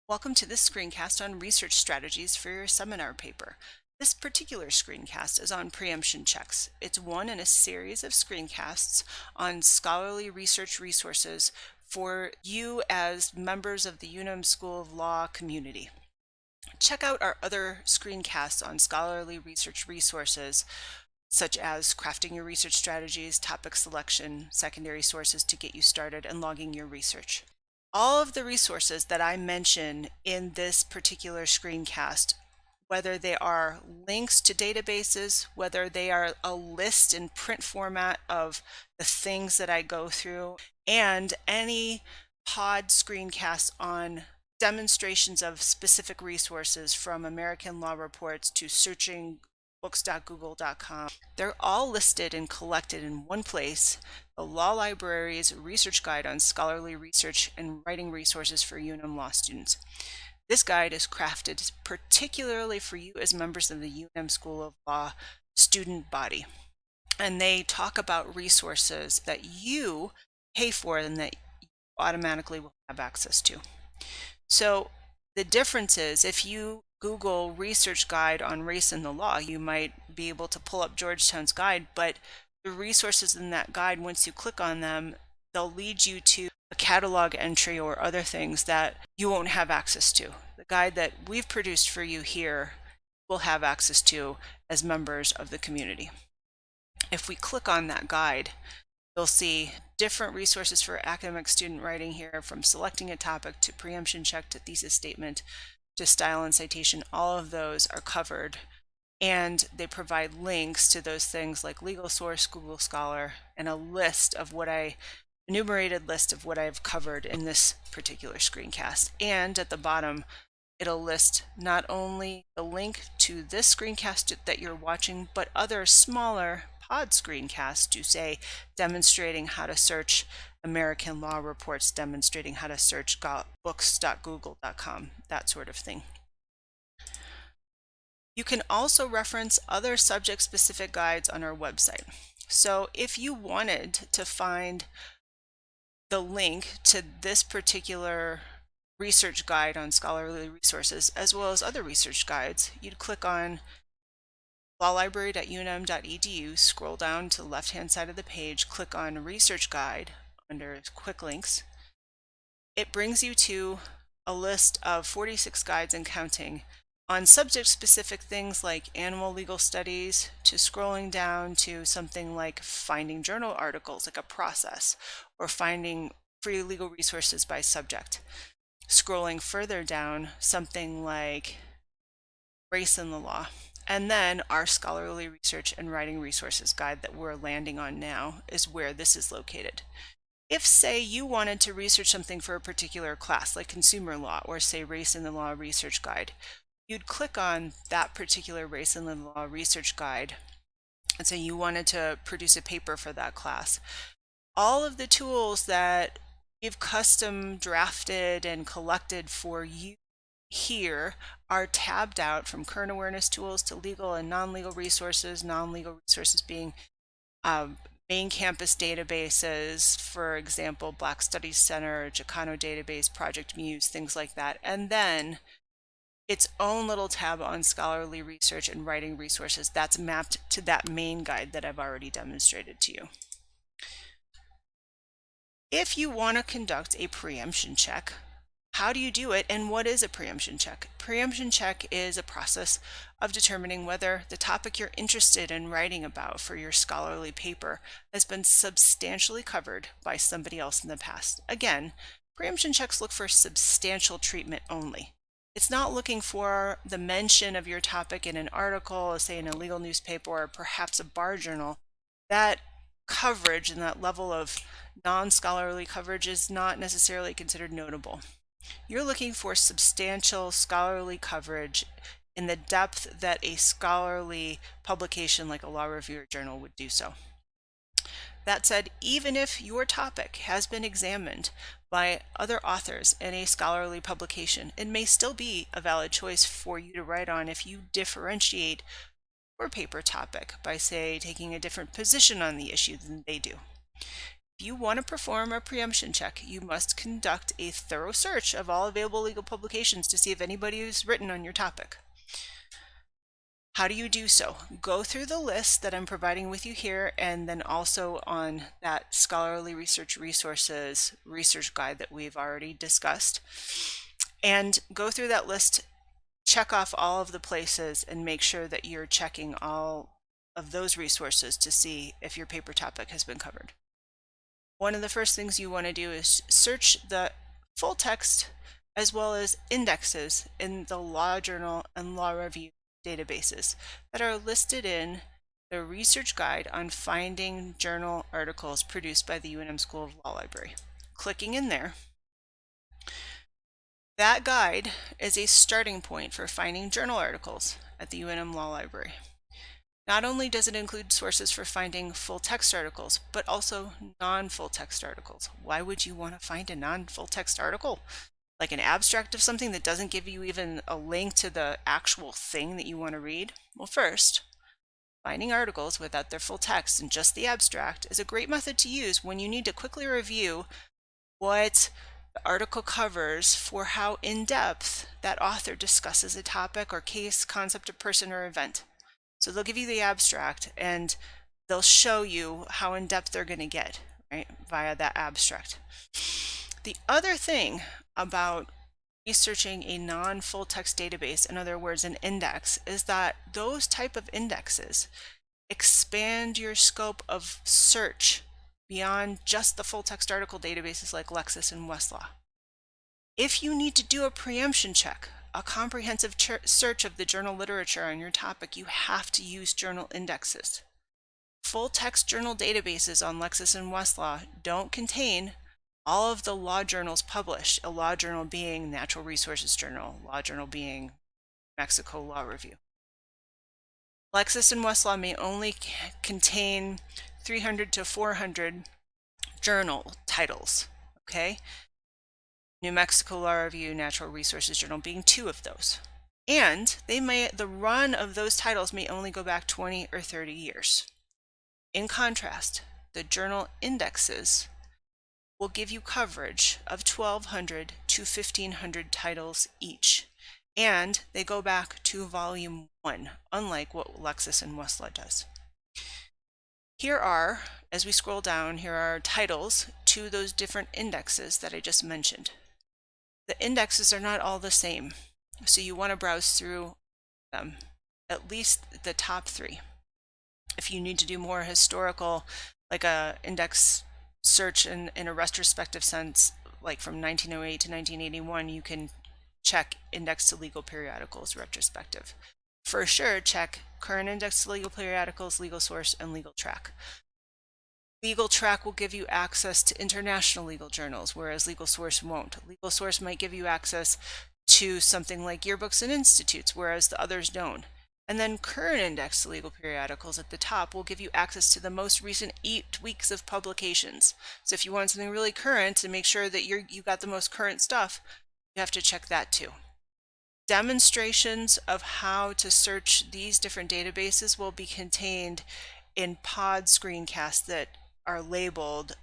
Welcome to this screencast on research strategies for your seminar paper. This particular screencast is on preemption checks. It's one in a series of screencasts on scholarly research resources for you as members of the UNM School of Law community. Check out our other screencasts on scholarly research resources, such as crafting your research strategies, topic selection, secondary sources to get you started, and logging your research. All of the resources that I mention in this particular screencast, whether they are links to databases, whether they are a list in print format of the things that I go through, and any pod screencasts on demonstrations of specific resources from American Law Reports to searching books.google.com. They're all listed and collected in one place, the Law Library's Research Guide on Scholarly Research and Writing Resources for UNM Law Students. This guide is crafted particularly for you as members of the UNM School of Law student body. And they talk about resources that you pay for and that you automatically will have access to. So the difference is, if you Google research guide on race in the law, you might be able to pull up Georgetown's guide, but the resources in that guide, once you click on them, they'll lead you to a catalog entry or other things that you won't have access to. The guide that we've produced for you here will have access to as members of the community. If we click on that guide, you'll see different resources for academic student writing here, from selecting a topic to preemption check to thesis statement to style and citation. All of those are covered, and they provide links to those things like Legal Source, Google Scholar, and a list of enumerated list of what I've covered in this particular screencast. And at the bottom, it'll list not only the link to this screencast that you're watching, but other smaller pod screencasts to, say, demonstrating how to search American Law Reports, demonstrating how to search books.google.com, that sort of thing. You can also reference other subject-specific guides on our website. So if you wanted to find the link to this particular research guide on scholarly resources, as well as other research guides, you'd click on lawlibrary.unm.edu, scroll down to the left-hand side of the page, click on Research Guide under Quick Links. It brings you to a list of 46 guides and counting on subject-specific things like animal legal studies, to scrolling down to something like finding journal articles like a process, or finding free legal resources by subject. Scrolling further down, something like race in the law. And then our scholarly research and writing resources guide that we're landing on now is where this is located. If, say, you wanted to research something for a particular class like consumer law, or say race in the law research guide, you'd click on that particular race in the law research guide and say you wanted to produce a paper for that class. All of the tools that we've custom drafted and collected for you here are tabbed out, from current awareness tools to legal and non-legal resources, non-legal resources being main campus databases, for example, Black Studies Center, Chicano database, Project Muse, things like that. And then its own little tab on scholarly research and writing resources that's mapped to that main guide that I've already demonstrated to you. If you want to conduct a preemption check, how do you do it, and what is a preemption check? Preemption check is a process of determining whether the topic you're interested in writing about for your scholarly paper has been substantially covered by somebody else in the past. Again, preemption checks look for substantial treatment only. It's not looking for the mention of your topic in an article, say in a legal newspaper or perhaps a bar journal. That coverage and that level of non-scholarly coverage is not necessarily considered notable. You're looking for substantial scholarly coverage in the depth that a scholarly publication like a law review or journal would do so. That said, even if your topic has been examined by other authors in a scholarly publication, it may still be a valid choice for you to write on if you differentiate your paper topic by, say, taking a different position on the issue than they do. If you want to perform a preemption check, you must conduct a thorough search of all available legal publications to see if anybody has written on your topic. How do you do so? Go through the list that I'm providing with you here, and then also on that scholarly research resources research guide that we've already discussed. And go through that list, check off all of the places, and make sure that you're checking all of those resources to see if your paper topic has been covered. One of the first things you want to do is search the full text as well as indexes in the Law Journal and Law Review databases that are listed in the research guide on finding journal articles produced by the UNM School of Law Library. Clicking in there, that guide is a starting point for finding journal articles at the UNM Law Library. Not only does it include sources for finding full text articles, but also non-full text articles. Why would you want to find a non-full text article? Like an abstract of something that doesn't give you even a link to the actual thing that you want to read? Well, first, finding articles without their full text and just the abstract is a great method to use when you need to quickly review what the article covers for how in-depth that author discusses a topic or case, concept, or person, or event. So they'll give you the abstract and they'll show you how in-depth they're going to get, right, via that abstract. The other thing about researching a non-full text database, in other words, an index, is that those type of indexes expand your scope of search beyond just the full text article databases like Lexis and Westlaw. If you need to do a preemption check, a comprehensive search of the journal literature on your topic, you have to use journal indexes. Full text journal databases on Lexis and Westlaw don't contain all of the law journals published, a law journal being Natural Resources Journal, law journal being Mexico Law Review. Lexis and Westlaw may only contain 300 to 400 journal titles, okay? New Mexico Law Review, Natural Resources Journal being 2 of those. And the run of those titles may only go back 20 or 30 years. In contrast, the journal indexes will give you coverage of 1,200 to 1,500 titles each. And they go back to volume 1, unlike what Lexis and Westlaw does. Here are, as we scroll down, here are titles to those different indexes that I just mentioned. The indexes are not all the same, so you want to browse through them, at least the top 3. If you need to do more historical, like a index search in a retrospective sense, like from 1908 to 1981, you can check index to legal periodicals retrospective. For sure, check current index to legal periodicals, legal source, and legal track. Legal track will give you access to international legal journals, whereas legal source won't. Legal source might give you access to something like yearbooks and institutes, whereas the others don't. And then current index to legal periodicals at the top will give you access to the most recent 8 weeks of publications. So if you want something really current to make sure that you got the most current stuff, you have to check that too. Demonstrations of how to search these different databases will be contained in pod screencasts that are labeled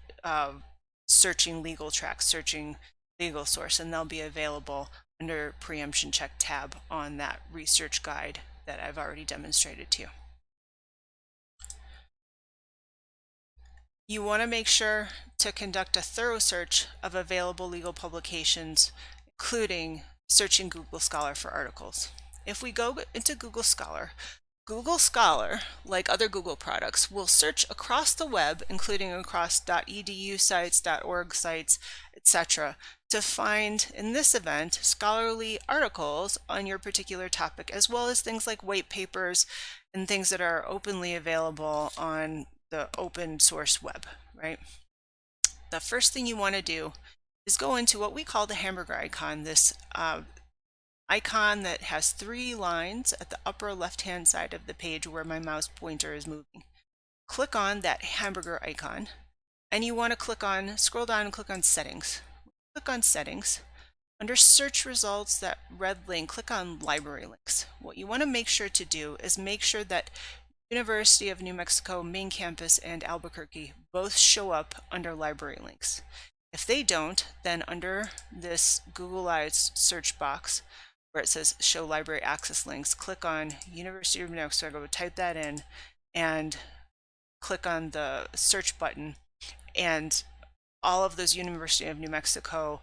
searching legal track, searching legal source, and they'll be available under Preemption Check tab on that research guide that I've already demonstrated to you. You want to make sure to conduct a thorough search of available legal publications, including searching Google Scholar for articles. If we go into Google Scholar, like other Google products, will search across the web, including across .edu sites, .org sites, etc., to find, in this event, scholarly articles on your particular topic, as well as things like white papers and things that are openly available on the open source web, right? The first thing you want to do is go into what we call the hamburger icon, this icon that has 3 lines at the upper left-hand side of the page where my mouse pointer is moving. Click on that hamburger icon, and you want to scroll down and click on Settings. Click on Settings. Under Search Results, that red link, click on Library Links. What you want to make sure to do is make sure that University of New Mexico main campus and Albuquerque both show up under library links. If they don't, then under this Googleized search box where it says show library access links, click on University of New Mexico, type that in, and click on the search button, and all of those University of New Mexico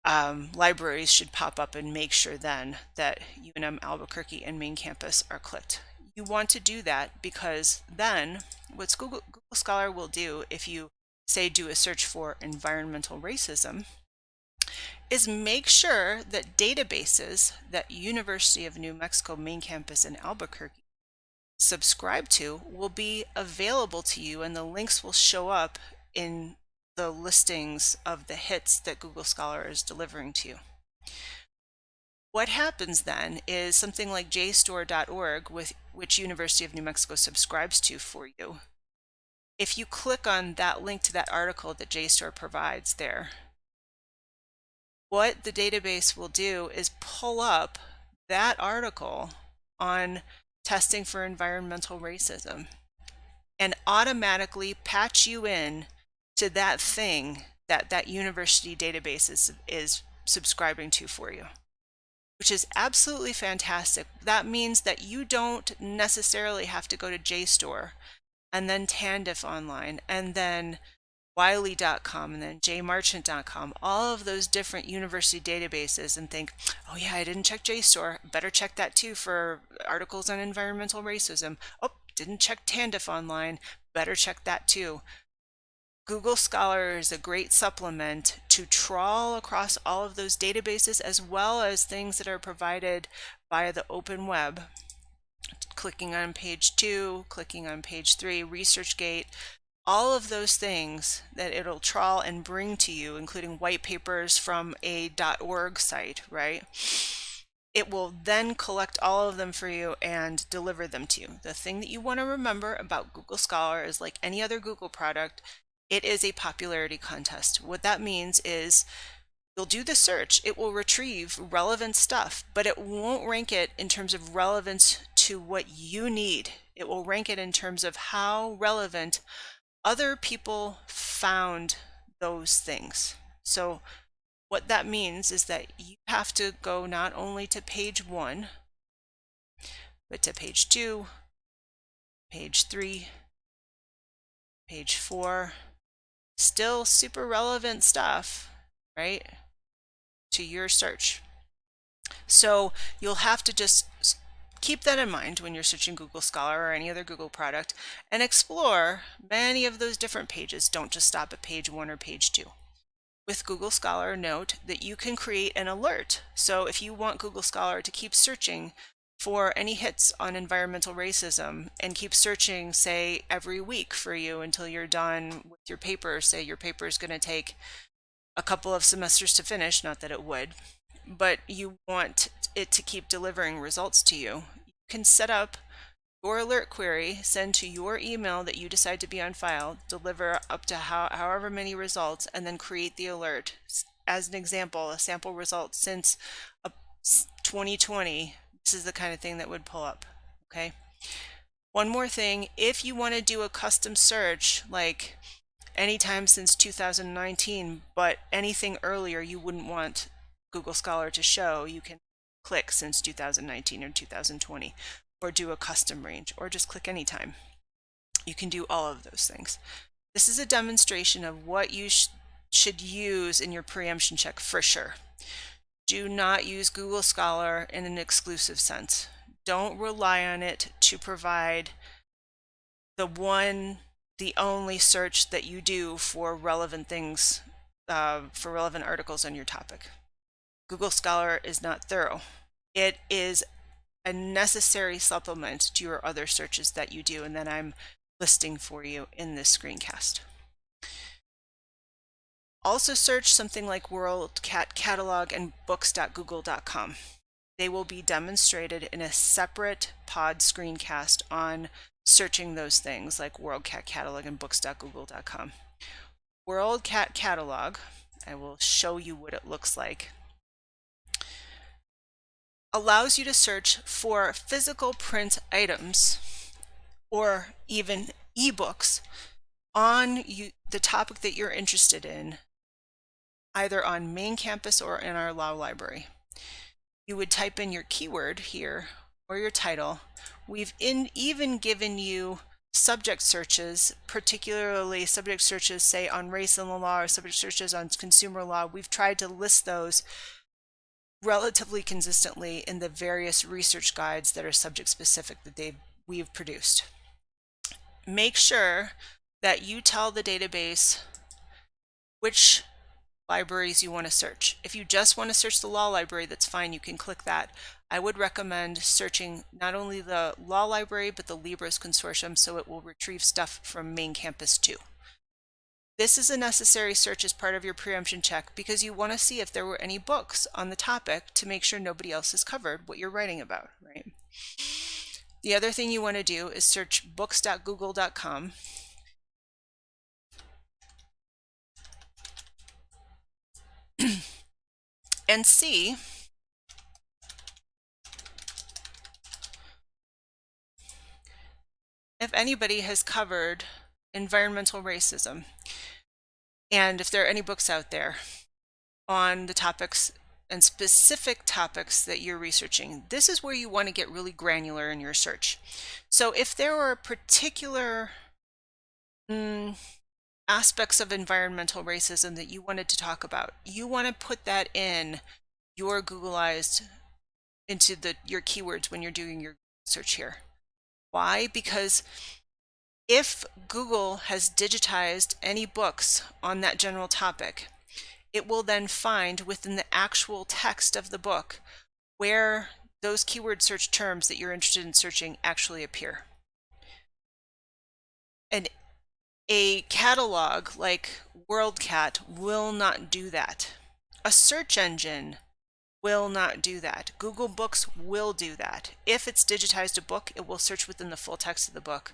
libraries should pop up, and make sure then that UNM Albuquerque and main campus are clicked. You want to do that because then what Google Scholar will do if you say do a search for environmental racism is make sure that databases that University of New Mexico main campus in Albuquerque subscribe to will be available to you, and the links will show up in the listings of the hits that Google Scholar is delivering to you. What happens then is something like JSTOR.org, which University of New Mexico subscribes to for you. If you click on that link to that article that JSTOR provides there, what the database will do is pull up that article on testing for environmental racism and automatically patch you in to that thing that that university database is subscribing to for you, which is absolutely fantastic. That means that you don't necessarily have to go to JSTOR and then Tandif Online and then Wiley.com and then jmarchant.com, all of those different university databases, and think, oh yeah, I didn't check JSTOR, better check that too for articles on environmental racism. Oh, didn't check Tandif Online, better check that too. Google Scholar is a great supplement to trawl across all of those databases, as well as things that are provided via the open web. Clicking on page 2, clicking on page 3, ResearchGate, all of those things that it'll trawl and bring to you, including white papers from a .org site, right? It will then collect all of them for you and deliver them to you. The thing that you want to remember about Google Scholar is, like any other Google product, it is a popularity contest. What that means is you'll do the search, it will retrieve relevant stuff, but it won't rank it in terms of relevance to what you need. It will rank it in terms of how relevant other people found those things. So what that means is that you have to go not only to page 1, but to page 2, page 3, page 4, still super relevant stuff, right, to your search. So you'll have to just keep that in mind when you're searching Google Scholar or any other Google product, and explore many of those different pages. Don't just stop at page 1 or page 2. With Google Scholar, note that you can create an alert. So if you want Google Scholar to keep searching for any hits on environmental racism and keep searching, say, every week for you until you're done with your paper, say your paper is going to take a couple of semesters to finish, not that it would, but you want it to keep delivering results to you, you can set up your alert query, send to your email that you decide to be on file, deliver up to however many results, and then create the alert. As an example, a sample result since 2020, this is the kind of thing that would pull up, okay? One more thing, if you want to do a custom search, like anytime since 2019, but anything earlier you wouldn't want Google Scholar to show, you can click since 2019 or 2020, or do a custom range, or just click anytime. You can do all of those things. This is a demonstration of what you should use in your preemption check for sure. Do not use Google Scholar in an exclusive sense. Don't rely on it to provide the only search that you do for relevant things, for relevant articles on your topic. Google Scholar is not thorough. It is a necessary supplement to your other searches that you do and that I'm listing for you in this screencast. Also search something like WorldCat Catalog and books.google.com. They will be demonstrated in a separate pod screencast on searching those things like WorldCat Catalog and books.google.com. WorldCat Catalog, I will show you what it looks like, allows you to search for physical print items or even ebooks on the topic that you're interested in, either on main campus or in our law library. You would type in your keyword here or your title. We've even given you subject searches, particularly subject searches, say, on race in the law or subject searches on consumer law. We've tried to list those relatively consistently in the various research guides that are subject specific that we've produced. Make sure that you tell the database which libraries you want to search. If you just want to search the law library, that's fine, you can click that. I would recommend searching not only the law library but the Libris consortium, so it will retrieve stuff from main campus too. This is a necessary search as part of your preemption check because you want to see if there were any books on the topic to make sure nobody else has covered what you're writing about, right? The other thing you want to do is search books.google.com. and see if anybody has covered environmental racism and if there are any books out there on the topics and specific topics that you're researching. This is where you want to get really granular in your search. So if there were particular aspects of environmental racism that you wanted to talk about, you want to put that in your Googleized into your keywords when you're doing your search here. Why? Because if Google has digitized any books on that general topic, it will then find within the actual text of the book where those keyword search terms that you're interested in searching actually appear. And a catalog like WorldCat will not do that. A search engine will not do that. Google Books will do that. If it's digitized a book, it will search within the full text of the book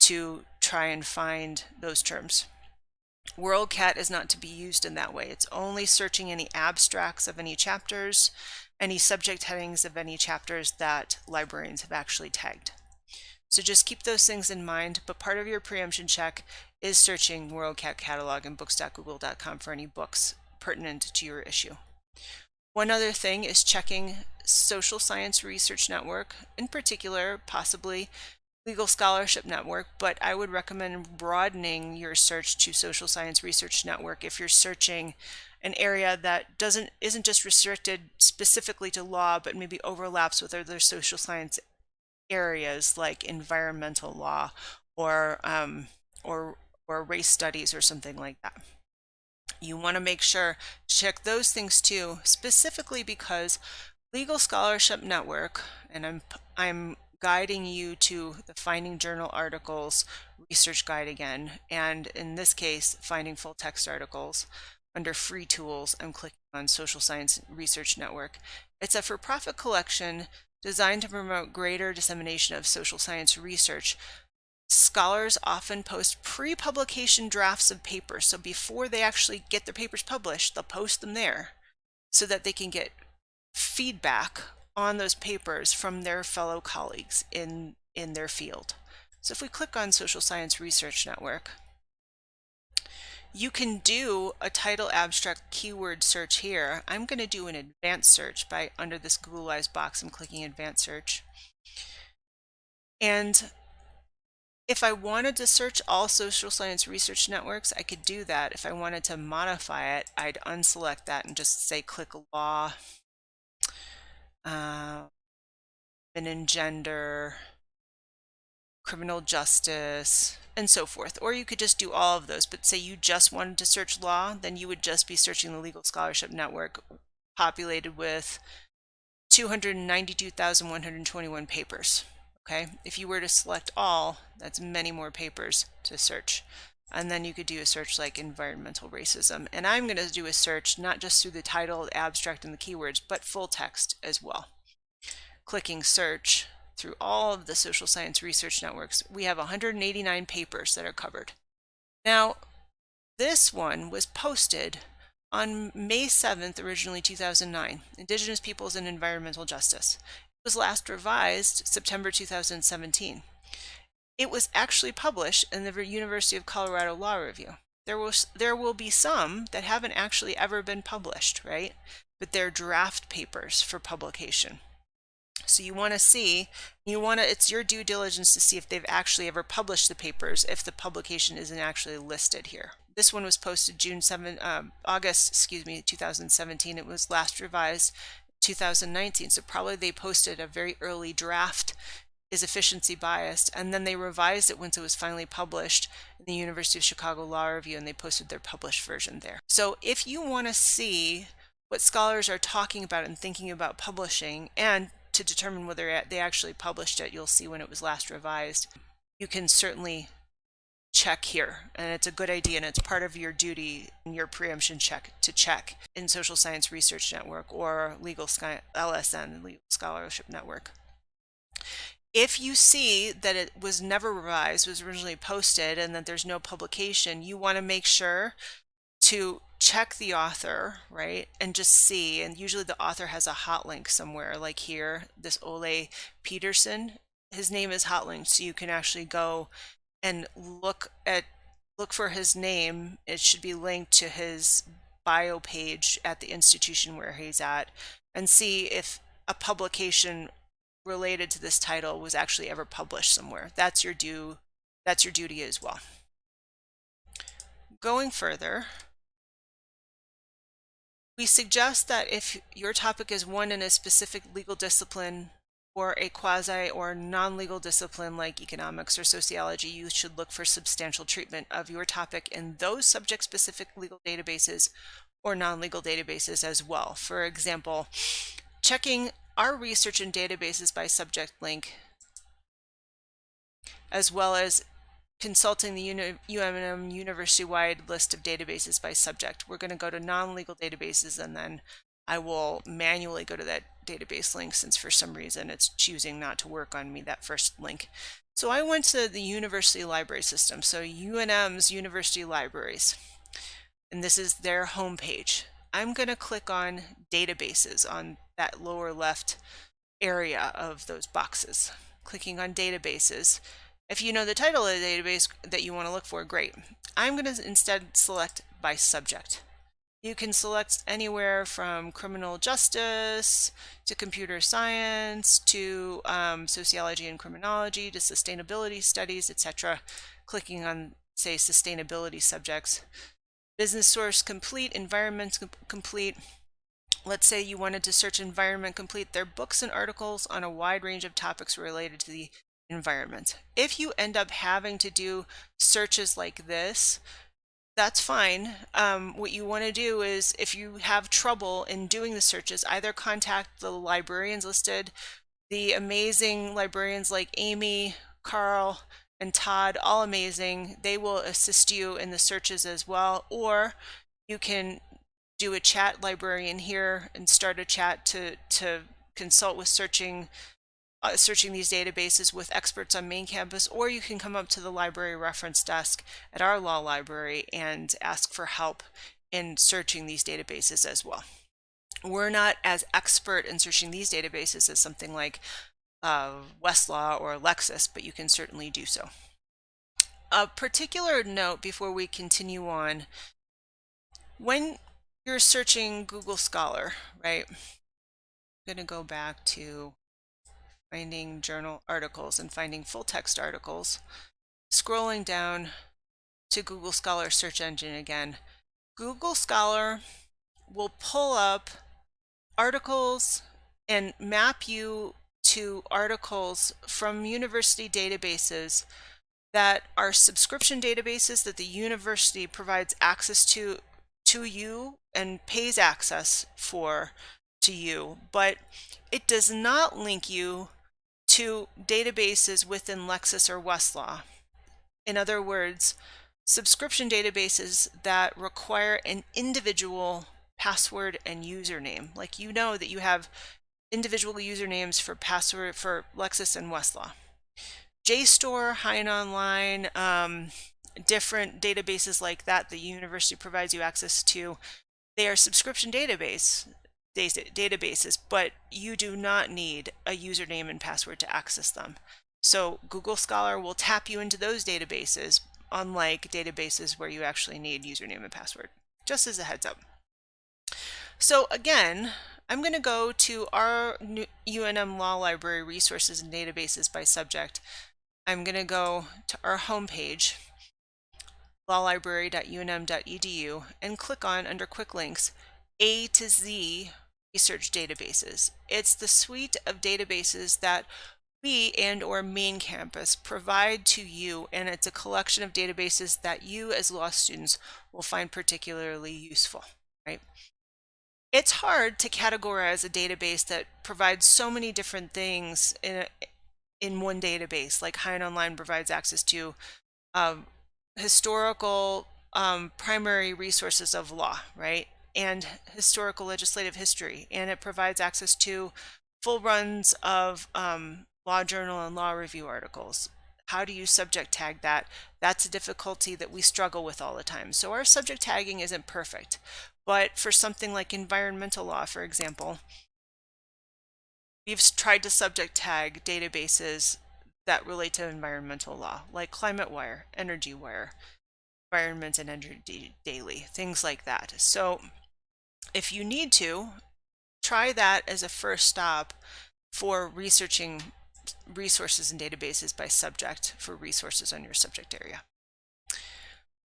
to try and find those terms. WorldCat is not to be used in that way. It's only searching any abstracts of any chapters, any subject headings of any chapters that librarians have actually tagged. So just keep those things in mind, but part of your preemption check is searching WorldCat Catalog and books.google.com for any books pertinent to your issue. One other thing is checking Social Science Research Network, in particular, possibly Legal Scholarship Network, but I would recommend broadening your search to Social Science Research Network if you're searching an area that isn't just restricted specifically to law, but maybe overlaps with other social science areas like environmental law or race studies or something like that. You want to make sure check those things too, specifically because Legal Scholarship Network, and I'm guiding you to the Finding Journal Articles research guide again, and in this case finding full text articles. Under free tools, I'm clicking on Social Science Research Network. It's a for-profit collection designed to promote greater dissemination of social science research. Scholars often post pre-publication drafts of papers, so before they actually get their papers published, they'll post them there so that they can get feedback on those papers from their fellow colleagues in their field. So if we click on Social Science Research Network, you can do a title abstract keyword search here. I'm going to do an advanced search by under this Googleized box. I'm clicking advanced search. And if I wanted to search all social science research networks, I could do that. If I wanted to modify it, I'd unselect that and just say click law, and in gender, criminal justice, and so forth. Or you could just do all of those, but say you just wanted to search law, then you would just be searching the Legal Scholarship Network, populated with 292,121 papers. Okay, if you were to select all, that's many more papers to search. And then you could do a search like environmental racism. And I'm going to do a search not just through the title, the abstract, and the keywords, but full text as well. Clicking search through all of the social science research networks, we have 189 papers that are covered. Now, this one was posted on May 7th, originally 2009, Indigenous Peoples and Environmental Justice. It was last revised September 2017. it was actually published in the University of Colorado Law Review. There will be some that haven't actually ever been published, right? But they're draft papers for publication. So you want to see, it's your due diligence to see if they've actually ever published the papers, if the publication isn't actually listed here. This one was posted August 2017. It was last revised 2019. So probably they posted a very early draft, is efficiency biased, and then they revised it once it was finally published in the University of Chicago Law Review, and they posted their published version there. So if you want to see what scholars are talking about and thinking about publishing, and to determine whether they actually published it, you'll see when it was last revised, you can certainly check here, and it's a good idea, and it's part of your duty in your preemption check to check in Social Science Research Network or LSN, Legal Scholarship Network. If you see that it was never revised, was originally posted, and that there's no publication, you want to make sure to check the author, right, and just see. And usually the author has a hot link somewhere, like here, this Ole Peterson, his name is hot linked, so you can actually go and look for his name. It should be linked to his bio page at the institution where he's at, and see if a publication related to this title was actually ever published somewhere. That's your duty as well. Going further, we suggest that if your topic is one in a specific legal discipline or a quasi or non-legal discipline like economics or sociology, you should look for substantial treatment of your topic in those subject-specific legal databases or non-legal databases as well. For example, checking our research in databases by subject link, as well as consulting the UNM university-wide list of databases by subject. We're going to go to non-legal databases, and then I will manually go to that database link since for some reason it's choosing not to work on me, that first link. So I went to the university library system, so UNM's university libraries, and this is their homepage. I'm going to click on databases on that lower left area of those boxes. Clicking on databases. If you know the title of the database that you want to look for, great. I'm going to instead select by subject. You can select anywhere from criminal justice to computer science to sociology and criminology to sustainability studies, etc. Clicking on, say, sustainability subjects. Business source complete, environment complete. Let's say you wanted to search environment complete. There are books and articles on a wide range of topics related to the environment. If you end up having to do searches like this, that's fine. What you want to do is, if you have trouble in doing the searches, either contact the librarians listed, the amazing librarians like Amy, Carl, and Todd, all amazing. They will assist you in the searches as well, or you can do a chat librarian here and start a chat to consult with searching these databases with experts on main campus, or you can come up to the library reference desk at our law library and ask for help in searching these databases as well. We're not as expert in searching these databases as something like Westlaw or Lexis, but you can certainly do so. A particular note before we continue on, when you're searching Google Scholar, right? I'm going to go back to finding journal articles and finding full text articles. Scrolling down to Google Scholar search engine again. Google Scholar will pull up articles and map you to articles from university databases that are subscription databases that the university provides access to you and pays access to you, but it does not link you to databases within Lexis or Westlaw. In other words, subscription databases that require an individual password and username. Like, you know that you have individual usernames for password for Lexis and Westlaw. JSTOR, Hein Online, different databases like that the university provides you access to, they are subscription databases, but you do not need a username and password to access them. So Google Scholar will tap you into those databases, unlike databases where you actually need username and password, just as a heads up. So again, I'm going to go to our UNM Law Library resources and databases by subject. I'm going to go to our homepage, lawlibrary.unm.edu, and click on, under quick links, A to Z research databases. It's the suite of databases that we and/or main campus provide to you, and it's a collection of databases that you as law students will find particularly useful, right? It's hard to categorize a database that provides so many different things in one database, like Hein Online provides access to historical primary resources of law, right? And historical legislative history. And it provides access to full runs of law journal and law review articles. How do you subject tag that? That's a difficulty that we struggle with all the time. So our subject tagging isn't perfect. But for something like environmental law, for example, we've tried to subject tag databases that relate to environmental law, like ClimateWire, EnergyWire, Environment and Energy Daily, things like that. So if you need to, try that as a first stop for researching resources and databases by subject for resources on your subject area.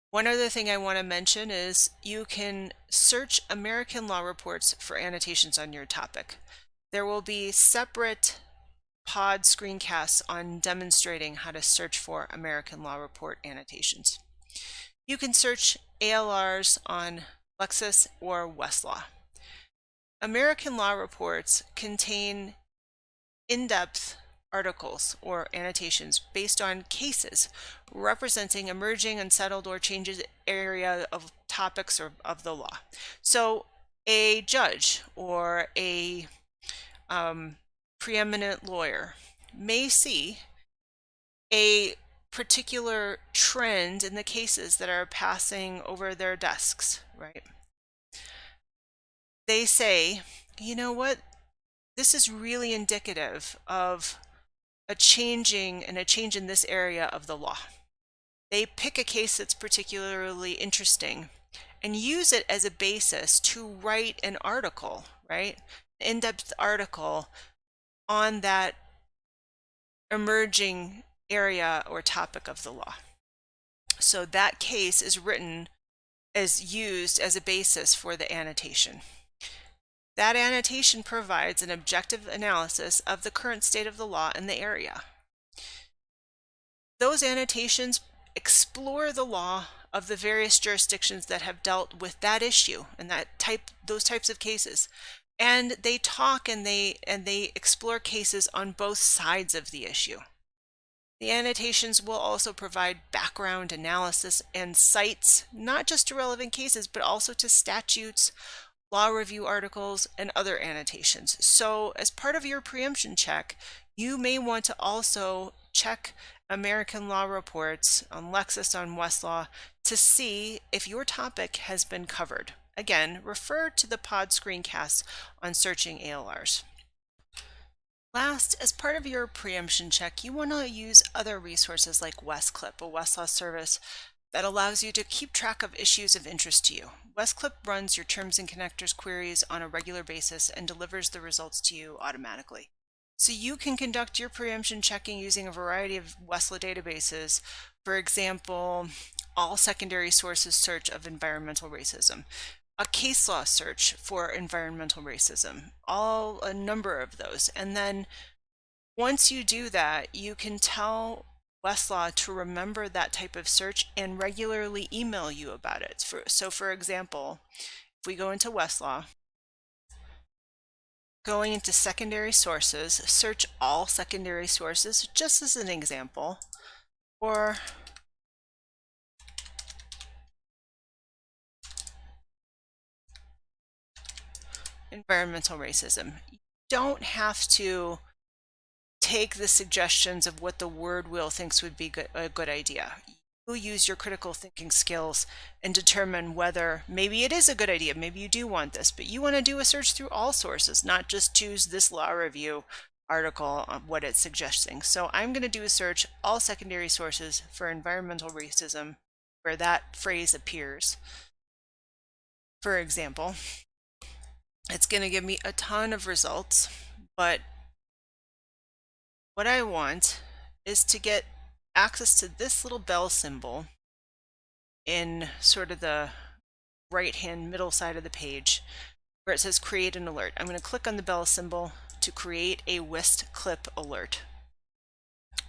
One other thing I want to mention is you can search American law reports for annotations on your topic. There will be separate pod screencasts on demonstrating how to search for American law report annotations. You can search ALRs on Lexis or Westlaw. American law reports contain in-depth articles or annotations based on cases representing emerging, unsettled, or changes area of topics or of the law. So a judge or a preeminent lawyer may see a particular trend in the cases that are passing over their desks, right? They say, you know what, this is really indicative of a change in this area of the law. They pick a case that's particularly interesting and use it as a basis to write an article, right? An in-depth article on that emerging area or topic of the law. So that case is used as a basis for the annotation. That annotation provides an objective analysis of the current state of the law in the area. Those annotations explore the law of the various jurisdictions that have dealt with that issue and those types of cases. And they talk and they explore cases on both sides of the issue. The annotations will also provide background analysis and cites not just to relevant cases, but also to statutes, law review articles, and other annotations. So as part of your preemption check, you may want to also check American law reports on Lexis, on Westlaw, to see if your topic has been covered. Again, refer to the pod screencasts on searching ALRs. Last, as part of your preemption check, you want to use other resources like WestClip, a Westlaw service that allows you to keep track of issues of interest to you. WestClip runs your terms and connectors queries on a regular basis and delivers the results to you automatically. So you can conduct your preemption checking using a variety of Westlaw databases. For example, all secondary sources search of environmental racism, a case law search for environmental racism, a number of those. And then once you do that, you can tell Westlaw to remember that type of search and regularly email you about it. So for example, if we go into Westlaw, going into secondary sources, search all secondary sources, just as an example, or environmental racism. You don't have to take the suggestions of what the word wheel thinks would be a good idea. You use your critical thinking skills and determine whether maybe it is a good idea, maybe you do want this, but you want to do a search through all sources, not just choose this law review article of what it's suggesting. So I'm going to do a search, all secondary sources for environmental racism, where that phrase appears. For example, it's going to give me a ton of results, but what I want is to get access to this little bell symbol in sort of the right-hand middle side of the page where it says create an alert. I'm going to click on the bell symbol to create a WIST clip alert.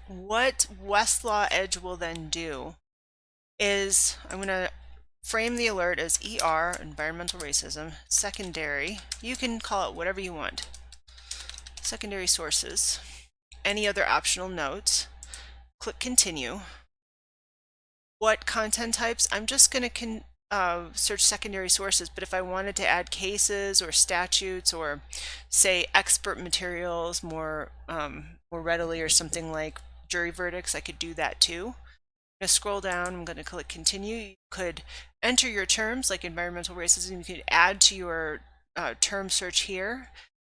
What Westlaw Edge will then do is I'm going to frame the alert as ER, environmental racism, secondary, you can call it whatever you want, secondary sources, any other optional notes, click continue. What content types? I'm just going to search secondary sources, but if I wanted to add cases or statutes or say expert materials more readily, or something like jury verdicts, I could do that too. I'm going to scroll down, I'm going to click continue. You could enter your terms like environmental racism, you could add to your term search here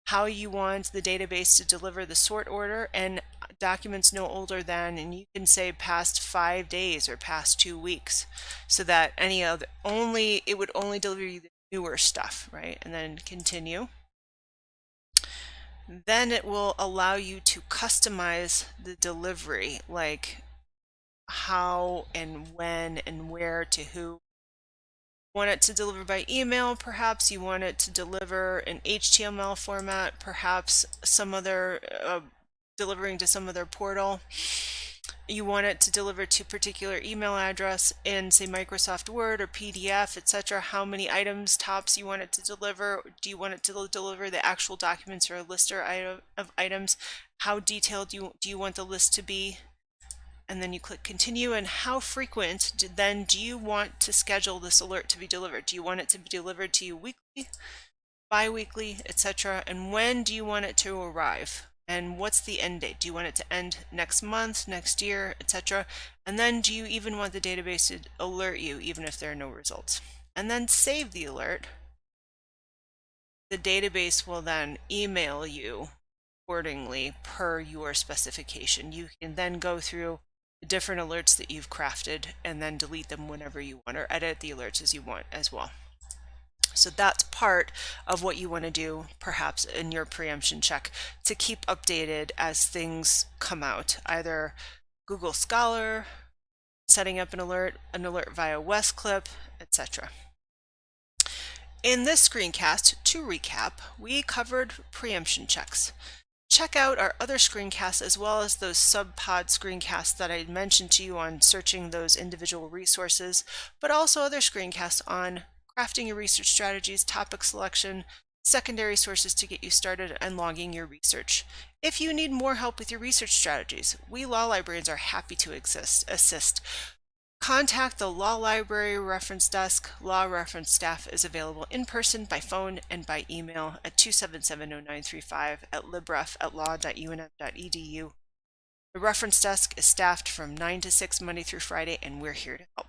how you want the database to deliver the sort order and documents no older than, and you can say past 5 days or past 2 weeks, so that it would only deliver you the newer stuff, right? And then continue. Then it will allow you to customize the delivery, like how and when and where to who. Want it to deliver by email, perhaps you want it to deliver in HTML format, perhaps some other delivering to some other portal. You want it to deliver to particular email address in say Microsoft Word or PDF, etc. How many items tops you want it to deliver? Do you want it to deliver the actual documents or a list of items? How detailed do you want the list to be? And then you click continue. And how frequent then do you want to schedule this alert to be delivered? Do you want it to be delivered to you weekly, bi-weekly, etc.? And when do you want it to arrive? And what's the end date? Do you want it to end next month, next year, etc.? And then do you even want the database to alert you even if there are no results? And then save the alert. The database will then email you accordingly per your specification. You can then go through the different alerts that you've crafted and then delete them whenever you want, or edit the alerts as you want as well. So that's part of what you want to do perhaps in your preemption check to keep updated as things come out, either Google Scholar, setting up an alert via WestClip, etc. In this screencast, to recap, we covered preemption checks. Check out our other screencasts as well as those sub-pod screencasts that I mentioned to you on searching those individual resources, but also other screencasts on crafting your research strategies, topic selection, secondary sources to get you started, and logging your research. If you need more help with your research strategies, we law librarians are happy to assist. Contact the Law Library Reference Desk. Law Reference staff is available in person, by phone, and by email at 277-0935 at libref@law.unm.edu. The Reference Desk is staffed from 9 to 6 Monday through Friday, and we're here to help.